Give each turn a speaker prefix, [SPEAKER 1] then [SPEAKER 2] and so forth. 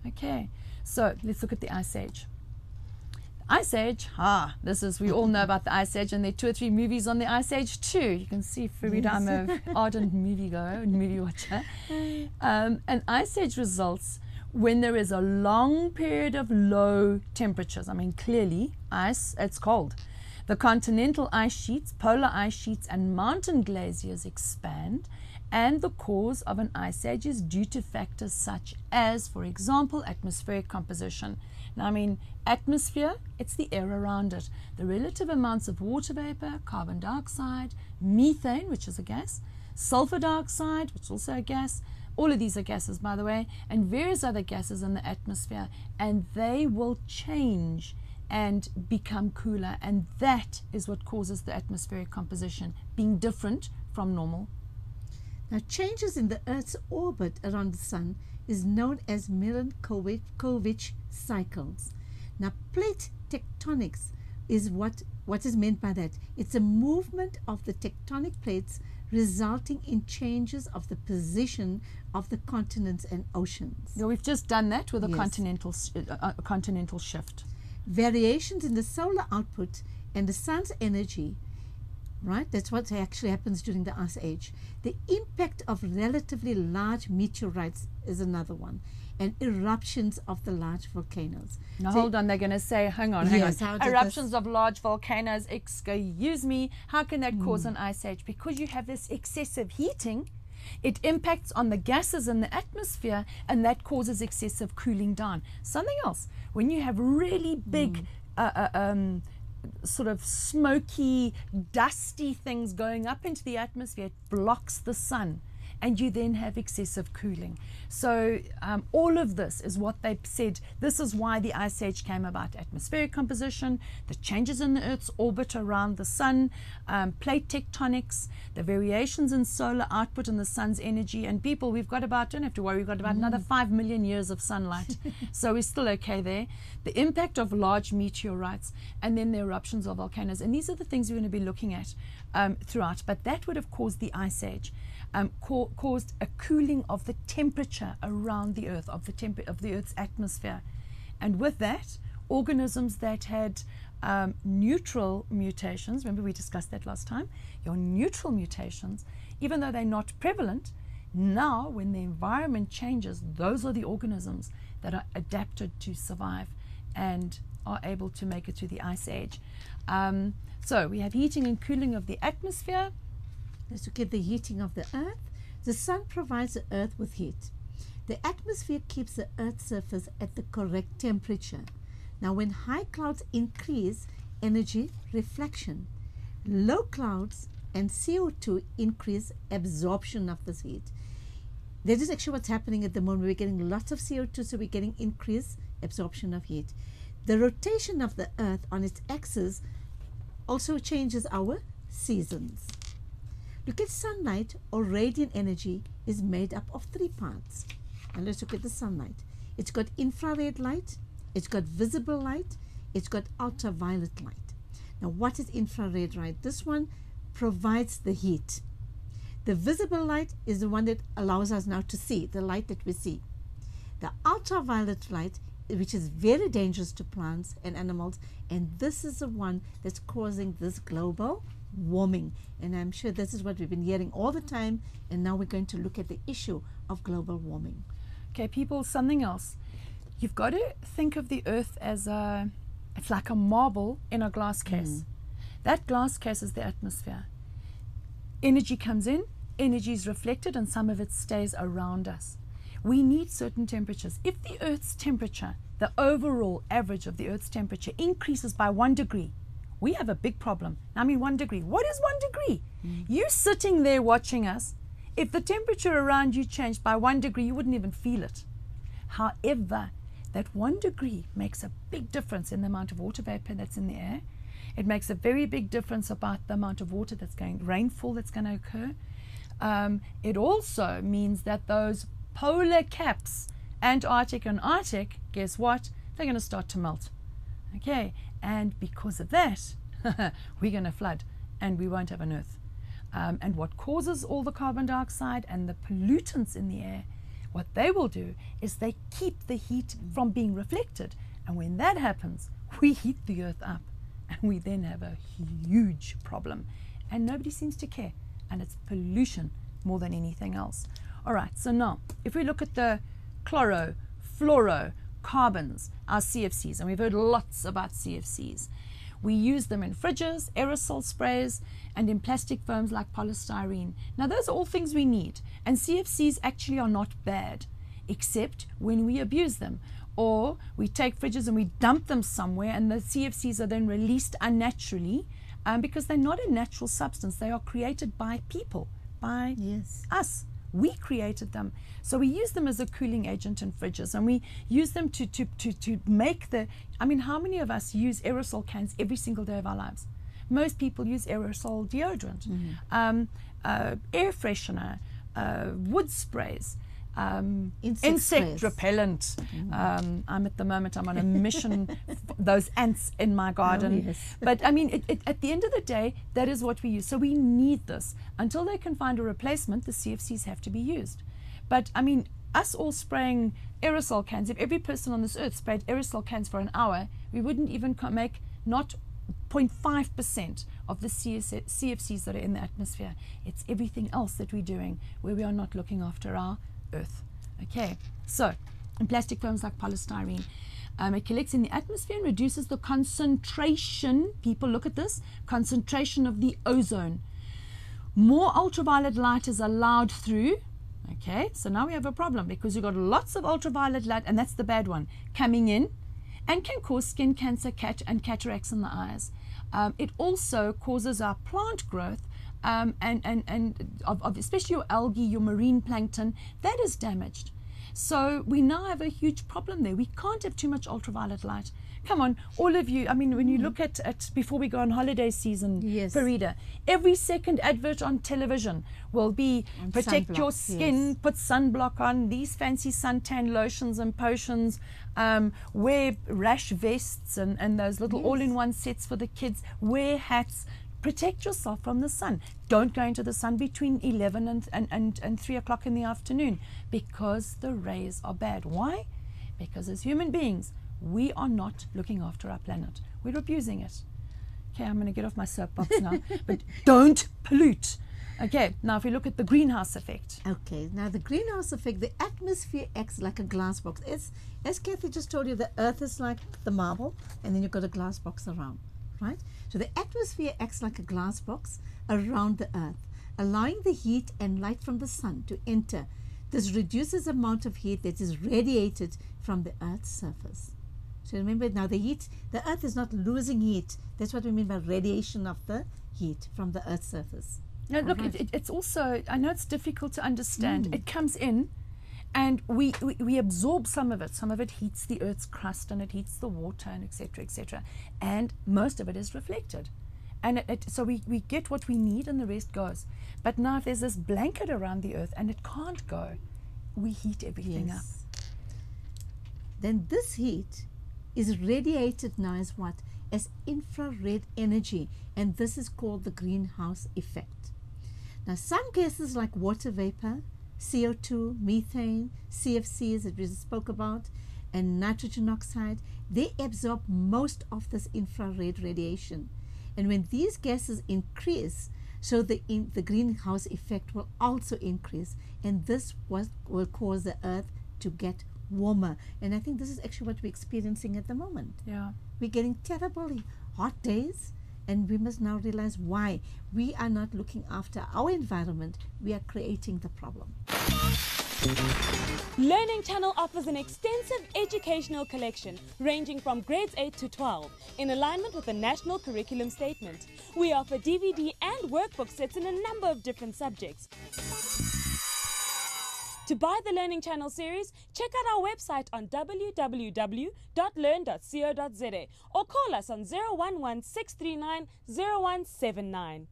[SPEAKER 1] Okay, so let's look at the Ice Age. Ice Age, we all know about the Ice Age, and there are 2 or 3 movies on the Ice Age too. You can see, Farida, I'm an ardent movie watcher. An Ice Age results when there is a long period of low temperatures. I mean, clearly, ice, it's cold. The continental ice sheets, polar ice sheets, and mountain glaciers expand, and the cause of an ice age is due to factors such as, for example, atmospheric composition. Now, I mean, atmosphere, it's the air around it. The relative amounts of water vapor, carbon dioxide, methane, which is a gas, sulfur dioxide, which is also a gas. All of these are gases, by the way, and various other gases in the atmosphere, and they will change and become cooler, and that is what causes the atmospheric composition being different from normal.
[SPEAKER 2] Now, changes in the Earth's orbit around the Sun is known as Milankovitch cycles. Now, plate tectonics is what is meant by that. It's a movement of the tectonic plates resulting in changes of the position of the continents and oceans.
[SPEAKER 1] Yeah, we've just done that with a
[SPEAKER 2] Yes.
[SPEAKER 1] continental shift.
[SPEAKER 2] Variations in the solar output and the sun's energy, right? That's what actually happens during the Ice Age. The impact of relatively large meteorites is another one, and eruptions of the large volcanoes.
[SPEAKER 1] Now,
[SPEAKER 2] So-
[SPEAKER 1] hold on, they're going to say, hang on.
[SPEAKER 2] Yes, how does
[SPEAKER 1] Eruptions of large volcanoes, excuse me, how can that cause an ice age? Because you have this excessive heating, it impacts on the gases in the atmosphere, and that causes excessive cooling down. Something else, when you have really big sort of smoky, dusty things going up into the atmosphere, it blocks the sun, and you then have excessive cooling. So all of this is what they've said. This is why the Ice Age came about. Atmospheric composition, the changes in the Earth's orbit around the sun, plate tectonics, the variations in solar output and the sun's energy. And people, we've got about, don't have to worry, we've got about another 5 million years of sunlight. So we're still okay there. The impact of large meteorites, and then the eruptions of volcanoes. And these are the things we're going to be looking at throughout. But that would have caused the Ice Age. Caused a cooling of the temperature around the Earth, of the Earth's atmosphere. And with that, organisms that had neutral mutations, remember we discussed that last time, your neutral mutations, even though they're not prevalent, now when the environment changes, those are the organisms that are adapted to survive and are able to make it through the Ice Age. So we have heating and cooling of the atmosphere.
[SPEAKER 2] Let's look at the heating of the Earth. The sun provides the Earth with heat. The atmosphere keeps the Earth's surface at the correct temperature. Now, when high clouds increase energy reflection, low clouds and CO2 increase absorption of this heat. That is actually what's happening at the moment. We're getting lots of CO2, so we're getting increased absorption of heat. The rotation of the Earth on its axis also changes our seasons. Look at sunlight, or radiant energy, is made up of 3 parts. And let's look at the sunlight. It's got infrared light, it's got visible light, it's got ultraviolet light. Now, what is infrared light? This one provides the heat. The visible light is the one that allows us now to see, the light that we see. The ultraviolet light, which is very dangerous to plants and animals, and this is the one that's causing this global warming. And I'm sure this is what we've been hearing all the time, and now we're going to look at the issue of global warming.
[SPEAKER 1] Okay, people, something else. You've got to think of the Earth as it's like a marble in a glass case. That glass case is the atmosphere. Energy comes in, energy is reflected, and some of it stays around us. We need certain temperatures. If the Earth's temperature, the overall average of the Earth's temperature, increases by 1 degree, we have a big problem. I mean, 1 degree. What is 1 degree? You sitting there watching us, if the temperature around you changed by 1 degree, you wouldn't even feel it. However, that 1 degree makes a big difference in the amount of water vapor that's in the air. It makes a very big difference about the amount of water that's going, rainfall that's going to occur. It also means that those polar caps, Antarctic and Arctic, guess what? They're going to start to melt. Okay, and because of that, we're going to flood and we won't have an Earth. and what causes all the carbon dioxide and the pollutants in the air, what they will do is they keep the heat from being reflected. And when that happens, we heat the earth up, and we then have a huge problem. And nobody seems to care. And it's pollution more than anything else. All right, so now, if we look at the chloro, fluoro, carbons, our CFCs, and we've heard lots about CFCs. We use them in fridges, aerosol sprays, and in plastic foams like polystyrene. Now, those are all things we need. And CFCs actually are not bad, except when we abuse them. Or we take fridges and we dump them somewhere, and the CFCs are then released unnaturally because they're not a natural substance. They are created by people, by us. We created them. So we use them as a cooling agent in fridges, and we use them to make the, I mean, how many of us use aerosol cans every single day of our lives? Most people use aerosol deodorant, air freshener, wood sprays, insect repellent. I'm at the moment, I'm on a mission, those ants in my garden. But I mean, at the end of the day, that is what we use. So we need this. Until they can find a replacement, the CFCs have to be used. But I mean, us all spraying aerosol cans, if every person on this earth sprayed aerosol cans for an hour, we wouldn't even make not 0.5% of the CFCs that are in the atmosphere. It's everything else that we're doing where we are not looking after our earth. Okay, so in plastic foams like polystyrene, it collects in the atmosphere and reduces the concentration, people look at this, concentration of the ozone. More ultraviolet light is allowed through. Okay, so now we have a problem because you've got lots of ultraviolet light, and that's the bad one, coming in and can cause skin cancer and cataracts in the eyes. It also causes our plant growth, and especially your algae, your marine plankton, that is damaged. So we now have a huge problem there. We can't have too much ultraviolet light. Come on, all of you, I mean, when you look at before we go on holiday season, Farida, every second advert on television will be and protect sunblock, your skin, put sunblock on, these fancy suntan lotions and potions, wear rash vests and those little all-in-one sets for the kids, wear hats. Protect yourself from the sun. Don't go into the sun between 11 and 3 o'clock in the afternoon because the rays are bad. Why? Because as human beings, we are not looking after our planet. We're abusing it. Okay, I'm going to get off my soapbox now, but don't pollute. Okay, now if we look at the greenhouse effect.
[SPEAKER 2] Okay, now the greenhouse effect, the atmosphere acts like a glass box. As Kathy just told you, the earth is like the marble, and then you've got a glass box around. Right? So the atmosphere acts like a glass box around the earth, allowing the heat and light from the sun to enter. This reduces the amount of heat that is radiated from the earth's surface. So remember now, the earth is not losing heat. That's what we mean by radiation of the heat from the earth's surface.
[SPEAKER 1] Now look, it's also, I know it's difficult to understand. It comes in, and we absorb some of it. Some of it heats the earth's crust, and it heats the water, and etc., etc. And most of it is reflected. And so we get what we need, and the rest goes. But now if there's this blanket around the earth and it can't go, we heat everything up.
[SPEAKER 2] Then this heat is radiated now as what? As infrared energy. And this is called the greenhouse effect. Now some gases like water vapor, CO2, methane, CFCs that we spoke about, and nitrogen oxide, they absorb most of this infrared radiation. And when these gases increase, so the greenhouse effect will also increase, and this will cause the earth to get warmer. And I think this is actually what we're experiencing at the moment.
[SPEAKER 1] Yeah,
[SPEAKER 2] we're getting terribly hot days, and we must now realize why. We are not looking after our environment, we are creating the problem.
[SPEAKER 3] Learning Channel offers an extensive educational collection ranging from grades 8 to 12 in alignment with the National Curriculum Statement. We offer DVD and workbook sets in a number of different subjects. To buy the Learning Channel series, check out our website on www.learn.co.za or call us on 011 639 0179.